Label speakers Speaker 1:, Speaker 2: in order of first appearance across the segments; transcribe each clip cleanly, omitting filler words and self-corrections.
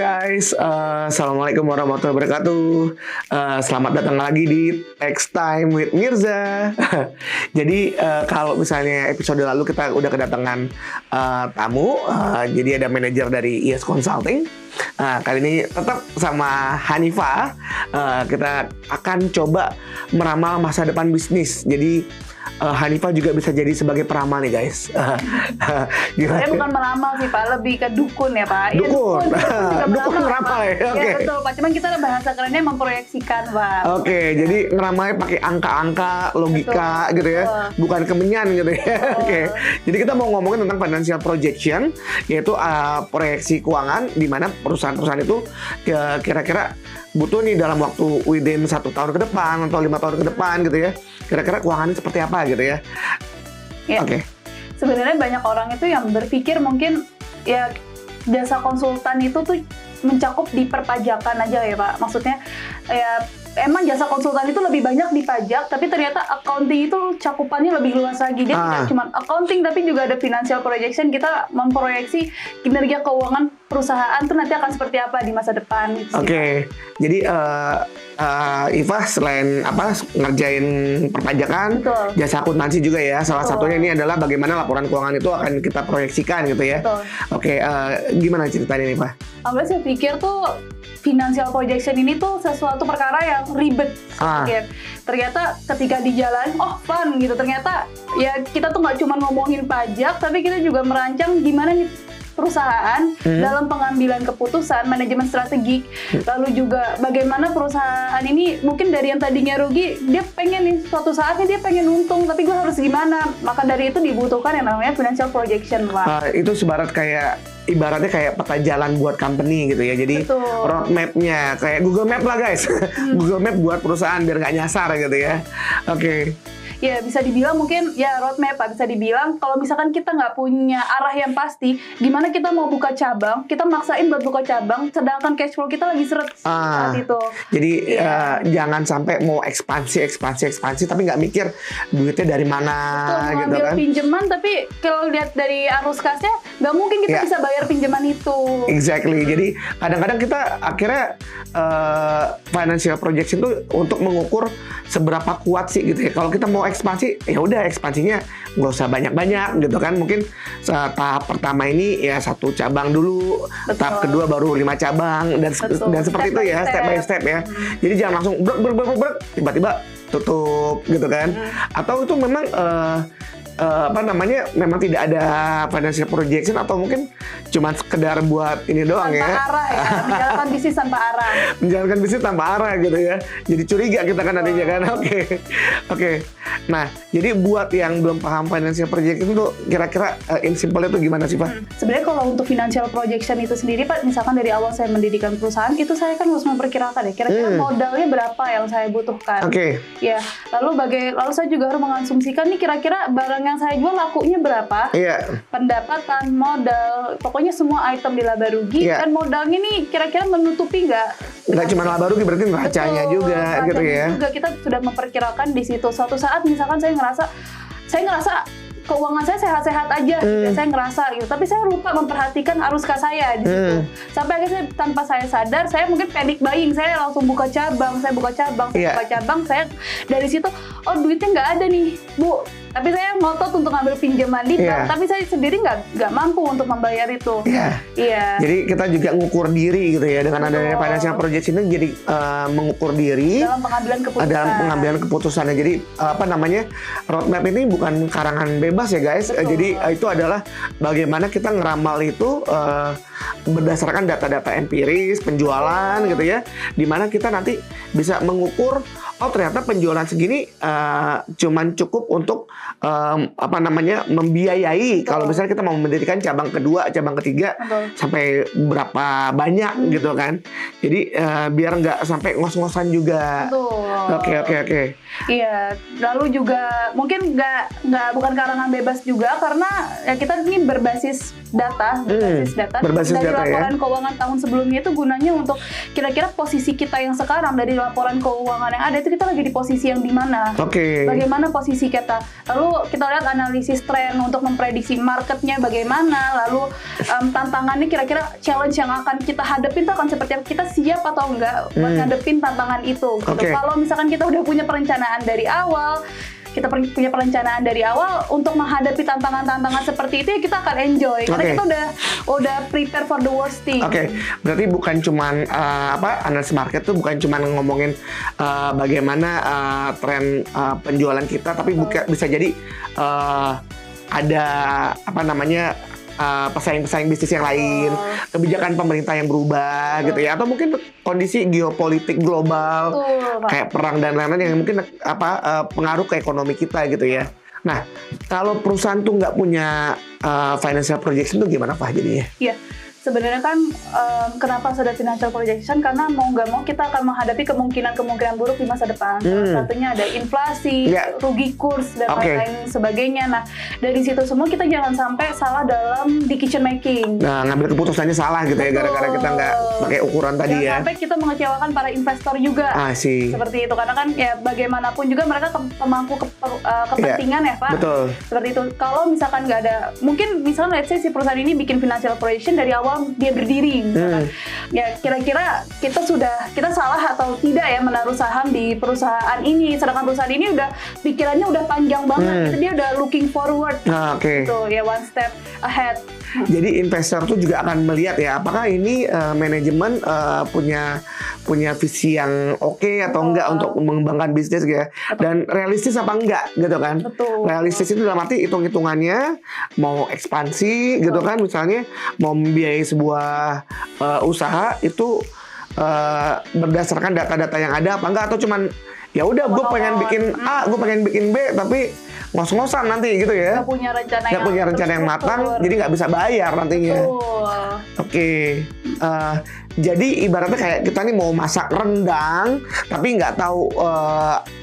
Speaker 1: guys, Assalamualaikum warahmatullahi wabarakatuh. Selamat datang lagi di Text Time with Mirza. Jadi kalau misalnya episode lalu kita udah kedatangan tamu, jadi ada manajer dari IS Consulting. Kali ini tetap sama Hanifah. Kita akan coba meramal masa depan bisnis. Jadi Hanifah juga bisa jadi sebagai peramal nih guys.
Speaker 2: Saya bukan meramal sih Pak, lebih ke dukun ya Pak.
Speaker 1: Dukun, dukun ngeramal ya.
Speaker 2: Oke. Ya betul Pak, cuman kita ada bahasa kerennya memproyeksikan Pak.
Speaker 1: Oke, jadi ngeramalnya pakai angka-angka, logika betul, gitu ya, bukan kemenyan gitu ya. Oke, jadi kita mau ngomongin tentang financial projection, yaitu proyeksi keuangan di mana perusahaan-perusahaan itu kira-kira butuh nih dalam waktu within 1 tahun ke depan atau 5 tahun ke depan gitu ya. Kira-kira keuangannya seperti apa gitu ya.
Speaker 2: Ya. Oke. Sebenarnya banyak orang itu yang berpikir mungkin ya jasa konsultan itu tuh mencakup di perpajakan aja ya Pak. Maksudnya ya emang jasa konsultan itu lebih banyak di pajak, tapi ternyata accounting itu cakupannya lebih luas lagi. Dia tidak cuma accounting, tapi juga ada financial projection. Kita memproyeksi kinerja keuangan perusahaan tuh nanti akan seperti apa di masa depan. Gitu.
Speaker 1: Oke, jadi Iva selain ngerjain perpajakan, betul, jasa akuntansi juga ya. Salah satunya ini adalah bagaimana laporan keuangan itu akan kita proyeksikan gitu ya.
Speaker 2: Betul.
Speaker 1: Oke, gimana ceritanya nih Pak?
Speaker 2: Awalnya saya pikir tuh financial projection ini tuh sesuatu perkara yang ribet. Ternyata ketika di jalan, fun gitu. Ternyata ya kita tuh nggak cuma ngomongin pajak, tapi kita juga merancang gimana nih perusahaan dalam pengambilan keputusan, manajemen strategik, lalu juga bagaimana perusahaan ini mungkin dari yang tadinya rugi, dia pengen nih suatu saatnya dia pengen untung, tapi gue harus gimana? Maka dari itu dibutuhkan yang namanya financial projection, Pak.
Speaker 1: Itu ibaratnya kayak peta jalan buat company gitu ya. Jadi roadmap-nya kayak Google Map lah guys. Google Map buat perusahaan biar nggak nyasar gitu ya. Oke.
Speaker 2: Ya bisa dibilang mungkin ya roadmap Pak, bisa dibilang kalau misalkan kita nggak punya arah yang pasti, gimana kita mau buka cabang, kita maksain buat buka cabang, sedangkan cash flow kita lagi seret saat itu.
Speaker 1: Jadi jangan sampai mau ekspansi, tapi nggak mikir duitnya dari mana.
Speaker 2: Betul,
Speaker 1: gitu kan.
Speaker 2: Pinjaman, tapi kalau lihat dari arus kasnya, nggak mungkin kita bisa bayar pinjaman itu.
Speaker 1: Exactly. Jadi kadang-kadang kita akhirnya financial projection itu untuk mengukur seberapa kuat sih gitu ya. Kalau kita mau ekspansi, ya udah ekspansinya nggak usah banyak-banyak gitu kan. Mungkin tahap pertama ini ya 1 cabang dulu, tahap kedua baru 5 cabang dan seperti itu ya, step by step ya. Jadi jangan langsung brek tiba-tiba tutup gitu kan. Atau itu memang memang tidak ada financial projection atau mungkin cuma sekedar buat ini doang
Speaker 2: tanpa arah ya, menjalankan bisnis tanpa arah.
Speaker 1: Menjalankan bisnis tanpa arah gitu ya. Jadi curiga kita kan nantinya kan. Oke. Nah, jadi buat yang belum paham financial projection itu kira-kira in simple itu gimana sih Pak?
Speaker 2: Sebenarnya kalau untuk financial projection itu sendiri Pak, misalkan dari awal saya mendirikan perusahaan, itu saya kan harus memperkirakan ya kira-kira modalnya berapa yang saya butuhkan. Ya, lalu saya juga harus mengasumsikan nih kira-kira barang yang saya jual lakunya berapa, pendapatan, modal, pokoknya semua item di laba rugi, dan modalnya nih kira-kira menutupi nggak
Speaker 1: cuma laba rugi, berarti neracanya juga gitu ya.
Speaker 2: Juga kita sudah memperkirakan di situ. Suatu saat misalkan saya ngerasa keuangan saya sehat-sehat aja, saya ngerasa gitu. Tapi saya lupa memperhatikan arus kas saya di situ. Sampai akhirnya tanpa saya sadar, saya mungkin panic buying, saya langsung buka cabang, saya dari situ, duitnya nggak ada nih, Bu. Tapi saya ngotot untuk ngambil pinjaman di bank, tapi saya sendiri nggak mampu untuk membayar itu.
Speaker 1: Jadi kita juga ngukur diri gitu ya, dengan adanya financial projection ini jadi mengukur diri
Speaker 2: dalam pengambilan keputusan.
Speaker 1: Jadi roadmap ini bukan karangan bebas ya guys. Jadi itu adalah bagaimana kita ngeramal itu berdasarkan data-data empiris penjualan gitu ya, dimana kita nanti bisa mengukur ternyata penjualan segini cuman cukup untuk membiayai kalau misalnya kita mau mendirikan cabang kedua, cabang ketiga sampai berapa banyak gitu kan. Jadi biar nggak sampai ngos-ngosan juga. Oke.
Speaker 2: Iya, lalu juga mungkin bukan karangan bebas juga karena ya kita ini berbasis data
Speaker 1: berbasis
Speaker 2: dari
Speaker 1: data,
Speaker 2: laporan keuangan tahun sebelumnya itu gunanya untuk kira-kira posisi kita yang sekarang dari laporan keuangan yang ada itu kita lagi di posisi yang di mana. Bagaimana posisi kita. Lalu kita lihat analisis tren untuk memprediksi marketnya bagaimana, lalu tantangannya kira-kira challenge yang akan kita hadapin itu akan seperti apa, kita siap atau enggak buat ngadepin tantangan itu gitu. Kalau misalkan kita udah punya perencanaan dari awal, untuk menghadapi tantangan-tantangan seperti itu ya kita akan enjoy karena kita udah prepare for the worst thing.
Speaker 1: Berarti bukan cuman analis market tuh bukan cuman ngomongin bagaimana tren penjualan kita, tapi bisa jadi ada pesaing-pesaing bisnis yang lain, kebijakan pemerintah yang berubah gitu ya, atau mungkin kondisi geopolitik global kayak perang dan lain-lain yang mungkin pengaruh ke ekonomi kita gitu ya. Nah, kalau perusahaan tuh nggak punya financial projection tuh gimana Pak jadinya?
Speaker 2: Iya. Sebenarnya kan kenapa sudah financial projection, karena mau nggak mau kita akan menghadapi kemungkinan buruk di masa depan. Salah satunya ada inflasi, rugi kurs dan lain-lain sebagainya. Nah dari situ semua kita jangan sampai salah dalam decision making.
Speaker 1: Nah ngambil keputusannya salah gitu ya, gara-gara kita nggak pakai ukuran tadi ya.
Speaker 2: Sampai kita mengecewakan para investor juga. Seperti itu, karena kan ya bagaimanapun juga mereka pemangku kepentingan ya Pak.
Speaker 1: Betul.
Speaker 2: Seperti itu. Kalau misalkan nggak ada, mungkin misalnya let's say si perusahaan ini bikin financial projection dari awal dia berdiri misalkan. Ya kira-kira kita salah atau tidak ya menaruh saham di perusahaan ini, sedangkan perusahaan ini udah pikirannya udah panjang banget, dia udah looking forward gitu ya, one step ahead.
Speaker 1: Jadi investor tuh juga akan melihat ya apakah ini manajemen punya visi yang oke atau enggak untuk mengembangkan bisnis gitu ya. Dan realistis apa enggak gitu kan. Realistis itu dalam arti hitung-hitungannya mau ekspansi gitu kan, misalnya mau membiayai sebuah usaha itu berdasarkan data-data yang ada apa enggak, atau cuman ya udah gue pengen bikin A, gue pengen bikin B tapi ngos-ngosan nanti gitu ya.
Speaker 2: Nggak punya rencana yang
Speaker 1: matang, jadi nggak bisa bayar nantinya. Jadi ibaratnya kayak kita nih mau masak rendang, tapi nggak tahu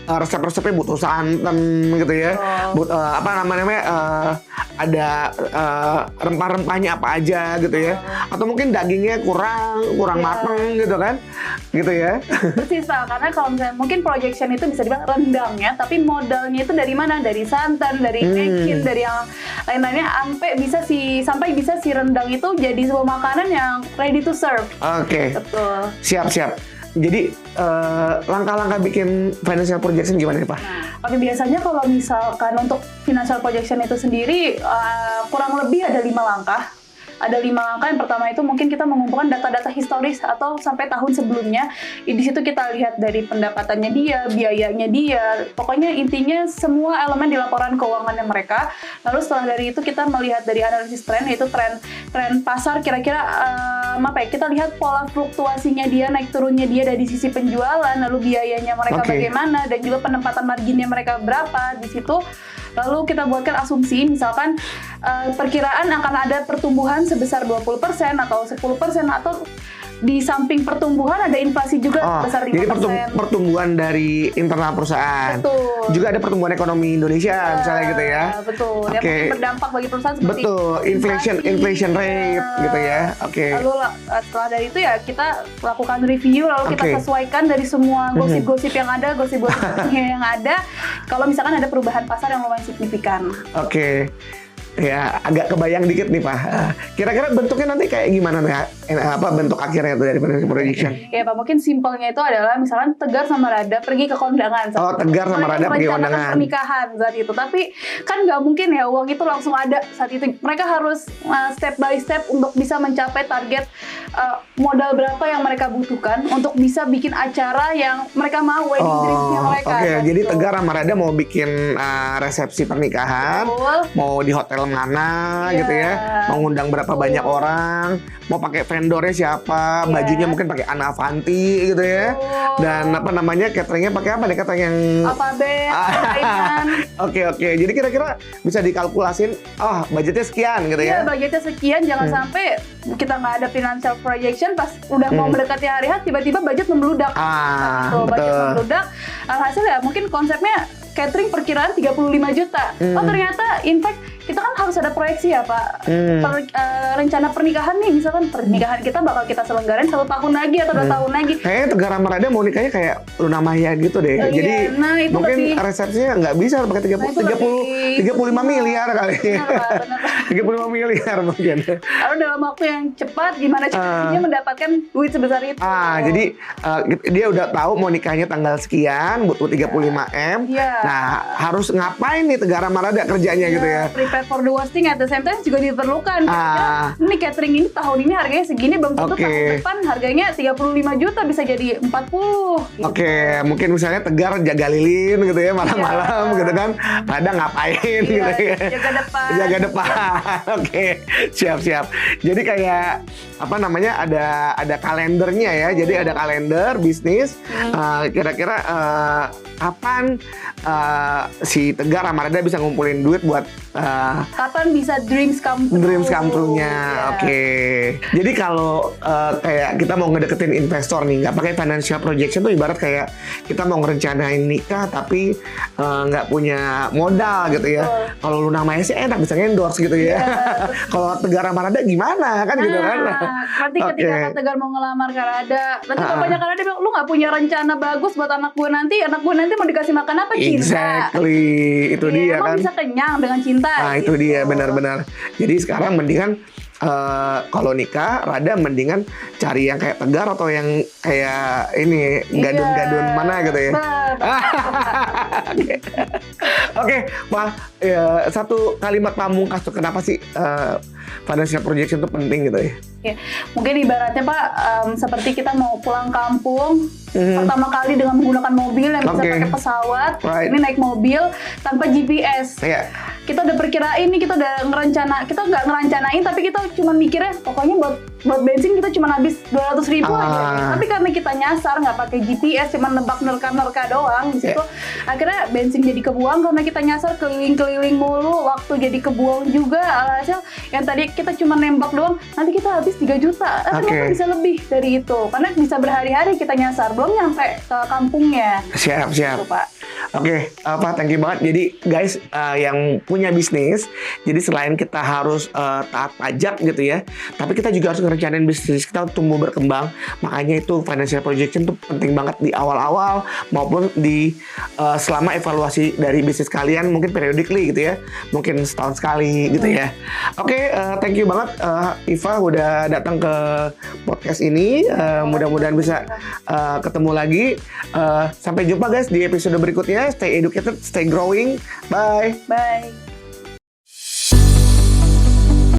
Speaker 1: resep-resepnya butuh santan gitu ya. Ada rempah-rempahnya apa aja gitu ya. Atau mungkin dagingnya kurang matang gitu kan. Gitu ya.
Speaker 2: Persis Pak, karena kalau misalnya mungkin projection itu bisa dibilang rendang ya, tapi modalnya itu dari mana? Dari santan, dari mecin, dari yang lain-lainnya sampai bisa si rendang itu jadi sebuah makanan yang ready to serve. Betul.
Speaker 1: Siap. Jadi langkah-langkah bikin financial projection gimana nih Pak?
Speaker 2: Biasanya kalau misalkan untuk financial projection itu sendiri kurang lebih ada 5 langkah. Ada 5 langkah. Yang pertama itu mungkin kita mengumpulkan data-data historis atau sampai tahun sebelumnya. Di situ kita lihat dari pendapatannya dia, biayanya dia, pokoknya intinya semua elemen di laporan keuangannya mereka. Lalu setelah dari itu kita melihat dari analisis tren, yaitu tren pasar kira-kira kita lihat pola fluktuasinya dia, naik turunnya dia dari sisi penjualan, lalu biayanya mereka bagaimana, dan juga penempatan marginnya mereka berapa di situ. Lalu kita buatkan asumsi, misalkan perkiraan akan ada pertumbuhan sebesar 20% atau 10%, atau di samping pertumbuhan ada inflasi juga sebesar 5%.
Speaker 1: Jadi pertumbuhan dari internal perusahaan.
Speaker 2: Betul.
Speaker 1: Juga ada pertumbuhan ekonomi Indonesia misalnya gitu ya.
Speaker 2: Betul. Yang mungkin berdampak bagi perusahaan seperti
Speaker 1: inflation rate gitu ya.
Speaker 2: Lalu setelah dari itu ya kita lakukan review, lalu kita sesuaikan dari semua gosip-gosip yang ada, yang ada. Kalau misalkan ada perubahan pasar yang lumayan signifikan.
Speaker 1: Ya agak kebayang dikit nih Pak. Kira-kira bentuknya nanti kayak gimana nih? Bentuk akhirnya tuh dari financial projection?
Speaker 2: Ya Pak, mungkin simpelnya itu adalah misalkan Tegar sama Rada pergi ke kondangan.
Speaker 1: Tegar sama Rada pergi ke kondangan.
Speaker 2: Pernikahan saat itu, tapi kan nggak mungkin ya uang itu langsung ada saat itu. Mereka harus step by step untuk bisa mencapai target modal berapa yang mereka butuhkan untuk bisa bikin acara yang mereka mau, wedding dreams-nya mereka.
Speaker 1: Jadi Tegar sama Rada mau bikin resepsi pernikahan, mau di hotel hotel mana
Speaker 2: Iya.
Speaker 1: gitu ya, mau ngundang berapa
Speaker 2: Betul.
Speaker 1: banyak orang, mau pakai vendornya siapa,
Speaker 2: Iya.
Speaker 1: bajunya mungkin pakai Anna Avanti gitu ya.
Speaker 2: Betul.
Speaker 1: Dan apa namanya, cateringnya pakai apa nih, catering yang
Speaker 2: Alfabet, lainnya.
Speaker 1: Oke. Jadi kira-kira bisa dikalkulasin, oh budgetnya sekian gitu
Speaker 2: Iya,
Speaker 1: ya.
Speaker 2: budgetnya sekian, jangan sampai kita nggak ada financial projection pas udah mau mendekati hari H tiba-tiba budget membludak. Budget
Speaker 1: Betul.
Speaker 2: membludak. Alhasil ya mungkin konsepnya catering perkiraan 35 juta. Oh ternyata in fact kita kan harus ada proyeksi ya Pak. Rencana pernikahan nih, misalkan pernikahan kita bakal kita selenggarain 1 tahun lagi atau 2 tahun lagi.
Speaker 1: Kayaknya Tegara Marada mau nikahnya kayak Luna Maya gitu deh.
Speaker 2: Oh,
Speaker 1: Jadi
Speaker 2: iya. Nah, itu
Speaker 1: mungkin
Speaker 2: lebih-
Speaker 1: resepsinya nggak bisa pakai 35 miliar kali.
Speaker 2: Benar, Pak, benar, Pak.
Speaker 1: 35 miliar mungkin.
Speaker 2: Lalu dalam waktu yang cepat, gimana caranya mendapatkan duit sebesar itu?
Speaker 1: Jadi dia udah tahu mau nikahnya tanggal sekian, butuh 35M.
Speaker 2: Iya.
Speaker 1: Nah, harus ngapain nih Tegara Marada kerjanya gitu ya?
Speaker 2: Prepare for the worst thing at the same time juga diperlukan.
Speaker 1: Ah.
Speaker 2: Ini catering ini tahun ini harganya segini, belum tentu
Speaker 1: Oke.
Speaker 2: tahun depan harganya 35 juta bisa jadi 40. Gitu.
Speaker 1: Oke, mungkin misalnya Tegar jaga lilin gitu ya malam-malam
Speaker 2: Iya.
Speaker 1: gitu kan. Rada ngapain
Speaker 2: Iya,
Speaker 1: gitu ya.
Speaker 2: jaga depan.
Speaker 1: Jaga depan. Oke, siap. Jadi kayak apa namanya, ada kalendernya ya. Jadi ada kalender bisnis. Kira-kira kapan si Tegar Amarada bisa ngumpulin duit buat
Speaker 2: Kapan bisa dreams come true?
Speaker 1: dreams come true-nya.
Speaker 2: Iya.
Speaker 1: Oke. Jadi kalau kayak kita mau ngedeketin investor nih, nggak pakai financial projection tuh ibarat kayak kita mau ngerencanain nikah tapi nggak punya modal gitu ya.
Speaker 2: Betul.
Speaker 1: Kalau Luna Maya sih enak bisa endorse gitu ya. Kalau Tegara Marada gimana kan gitu kan.
Speaker 2: Nanti ketika Kak Tegar mau ngelamar Karada, nanti bapaknya Karada bilang, lu nggak punya rencana bagus buat anak gue nanti mau dikasih makan apa? Cinta.
Speaker 1: Exactly, itu
Speaker 2: Iya,
Speaker 1: dia
Speaker 2: emang
Speaker 1: kan.
Speaker 2: bisa kenyang dengan cinta.
Speaker 1: Nah itu
Speaker 2: gitu.
Speaker 1: dia benar-benar. Jadi sekarang mendingan kalau nikah Rada mendingan cari yang kayak Tegar atau yang kayak ini gadun-gadun
Speaker 2: Iya.
Speaker 1: mana gitu ya. Oke, Pak, satu kalimat pamungkas tuh kenapa sih financial projection itu penting gitu ya?
Speaker 2: Oke, mungkin ibaratnya Pak, seperti kita mau pulang kampung, pertama kali dengan menggunakan mobil yang bisa
Speaker 1: Oke.
Speaker 2: pakai pesawat,
Speaker 1: Right.
Speaker 2: ini naik mobil tanpa GPS.
Speaker 1: Iya.
Speaker 2: Kita udah perkirain nih, kita udah kita nggak ngerencanain, tapi kita cuma mikirnya pokoknya buat bensin kita cuma habis 200.000 aja. Tapi karena kita nyasar nggak pakai GPS, cuma nebak nerka doang di situ, akhirnya bensin jadi kebuang karena kita nyasar keliling-keliling mulu, waktu jadi kebuang juga. Alhasil yang tadi kita cuma nembak doang, nanti kita habis 3 juta. Ternyata bisa lebih dari itu, karena bisa berhari-hari kita nyasar, belum nyampe ke kampungnya.
Speaker 1: Siap.
Speaker 2: Gitu, Pak.
Speaker 1: Oke, Pak, thank you banget. Jadi guys, yang punya bisnis, jadi selain kita harus taat pajak gitu ya, tapi kita juga harus ngerencanain bisnis kita tumbuh berkembang. Makanya itu financial projection tuh penting banget di awal-awal maupun di selama evaluasi dari bisnis kalian, mungkin periodically gitu ya, mungkin setahun sekali gitu ya. Oke, thank you banget Iva udah datang ke podcast ini. Mudah-mudahan bisa ketemu lagi. Sampai jumpa guys di episode berikutnya. Stay educated, stay growing. Bye.
Speaker 2: Bye.